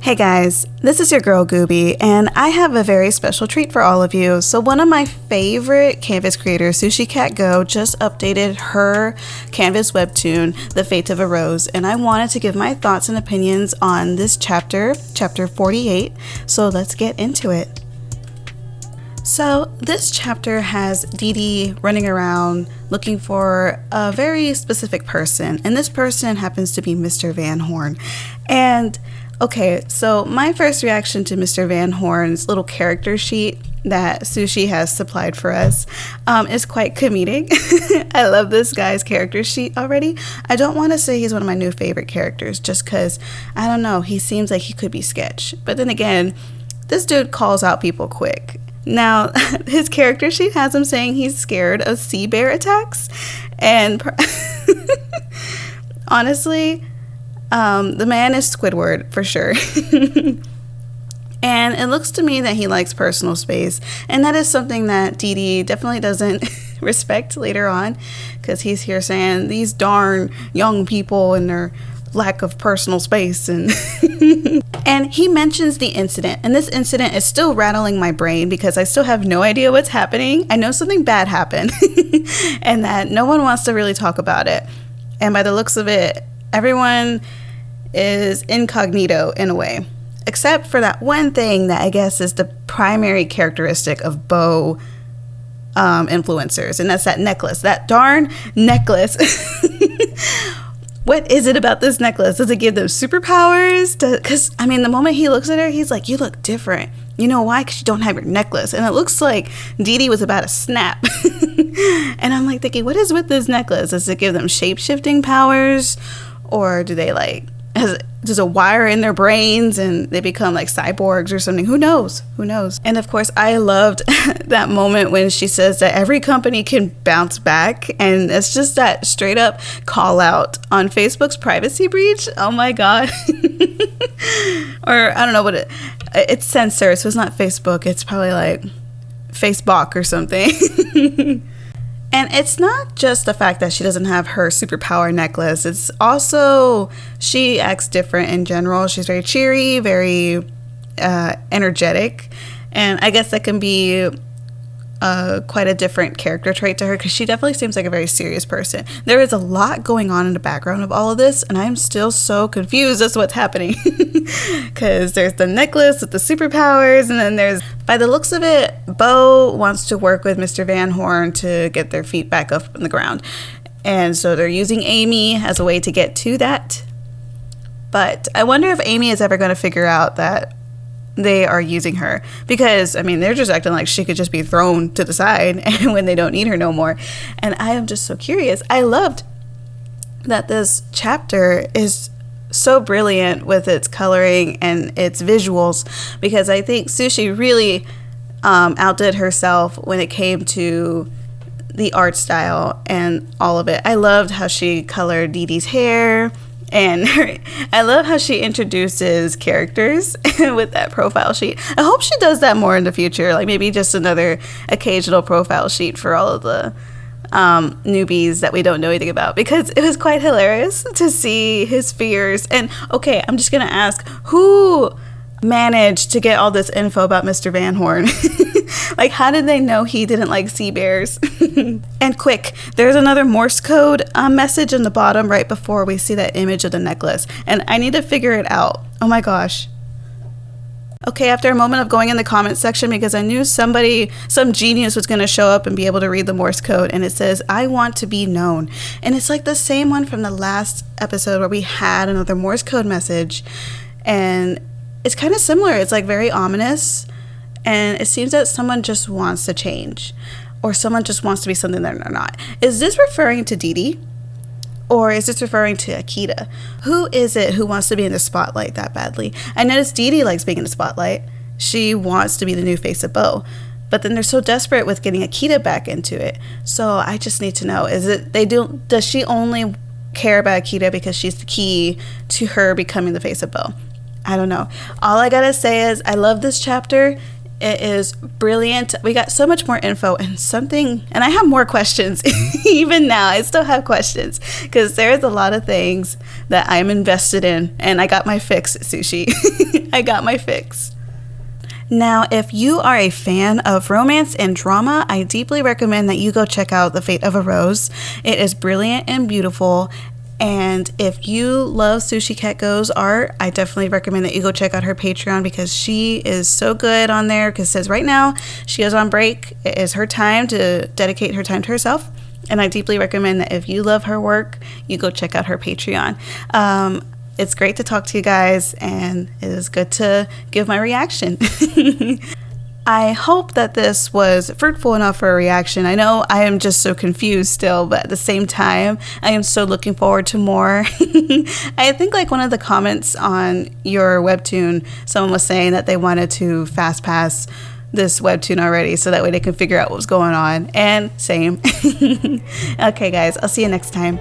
Hey guys, this is your girl Gooby, and I have a very special treat for all of you. So one of my favorite Canvas creators, Sushi Cat Go, just updated her Canvas webtoon, The Fate of a Rose, and I wanted to give my thoughts and opinions on this chapter 48, so let's get into it. So this chapter has Dee Dee running around looking for a very specific person, and this person happens to be Mr. Van Horn. And okay, so my first reaction to Mr. Van Horn's little character sheet that Sushi has supplied for us is quite comedic. I love this guy's character sheet already. I don't want to say he's one of my new favorite characters just because, I don't know, he seems like he could be sketch. But then again, this dude calls out people quick. Now, his character sheet has him saying he's scared of sea bear attacks. And honestly, the man is Squidward for sure. And it looks to me that he likes personal space, and that is something that Dee Dee definitely doesn't respect later on, because he's here saying these darn young people and their lack of personal space. And and he mentions the incident, and this incident is still rattling my brain because I still have no idea what's happening. I know something bad happened and that no one wants to really talk about it, and by the looks of it, everyone is incognito in a way, except for that one thing that I guess is the primary characteristic of bow influencers, and that's that necklace, that darn necklace. What is it about this necklace? Does it give them superpowers? Because, I mean, the moment he looks at her, he's like, you look different. You know why? Because you don't have your necklace. And it looks like Dee Dee was about to snap. And I'm like thinking, what is with this necklace? Does it give them shape-shifting powers? Or do they does a wire in their brains and they become like cyborgs or something? Who knows? Who knows? And of course, I loved that moment when she says that every company can bounce back. And it's just that straight up call out on Facebook's privacy breach. Oh my God. Or I don't know what it's censored. So it's not Facebook. It's probably like Facebook or something. And it's not just the fact that she doesn't have her superpower necklace. It's also, she acts different in general. She's very cheery, very energetic. And I guess that can be quite a different character trait to her, because she definitely seems like a very serious person. There is a lot going on in the background of all of this, and I'm still so confused as to what's happening. Because there's the necklace with the superpowers, and then there's, by the looks of it, Bo wants to work with Mr. Van Horn to get their feet back up on the ground. And so they're using Amy as a way to get to that. But I wonder if Amy is ever going to figure out that they are using her, because I mean, they're just acting like she could just be thrown to the side and when they don't need her no more. And I am just so curious. I loved that this chapter is so brilliant with its coloring and its visuals, because I think Sushi really outdid herself when it came to the art style and all of it. I loved how she colored Dee Dee's hair. And I love how she introduces characters with that profile sheet. I hope she does that more in the future. Like maybe just another occasional profile sheet for all of the newbies that we don't know anything about, because it was quite hilarious to see his fears. And okay, I'm just going to ask, who managed to get all this info about Mr. Van Horn? Like, how did they know he didn't like sea bears? And quick, there's another Morse code message in the bottom right before we see that image of the necklace, and I need to figure it out. Oh my gosh. Okay, after a moment of going in the comment section, because I knew some genius was going to show up and be able to read the Morse code, and it says, I want to be known. And it's like the same one from the last episode where we had another Morse code message, and it's kind of similar. It's like very ominous, and it seems that someone just wants to change, or someone just wants to be something that they're not. Is this referring to Dee Dee? Or is this referring to Akita? Who is it who wants to be in the spotlight that badly? I noticed Dee Dee likes being in the spotlight. She wants to be the new face of Bo. But then they're so desperate with getting Akita back into it. So I just need to know, does she only care about Akita because she's the key to her becoming the face of Bo? I don't know. All I gotta say is I love this chapter. It is brilliant. We got so much more info and I have more questions. Even now, I still have questions because there's a lot of things that I'm invested in, and I got my fix, Sushi. I got my fix. Now, if you are a fan of romance and drama, I deeply recommend that you go check out The Fate of a Rose. It is brilliant and beautiful. And if you love Sushi Cat Go's art, I definitely recommend that you go check out her Patreon because she is so good on there. Because it says right now she is on break. It is her time to dedicate her time to herself. And I deeply recommend that if you love her work, you go check out her Patreon. It's great to talk to you guys, and it is good to give my reaction. I hope that this was fruitful enough for a reaction. I know I am just so confused still, but at the same time, I am so looking forward to more. I think like one of the comments on your webtoon, someone was saying that they wanted to fast pass this webtoon already so that way they can figure out what was going on. And same. Okay, guys, I'll see you next time.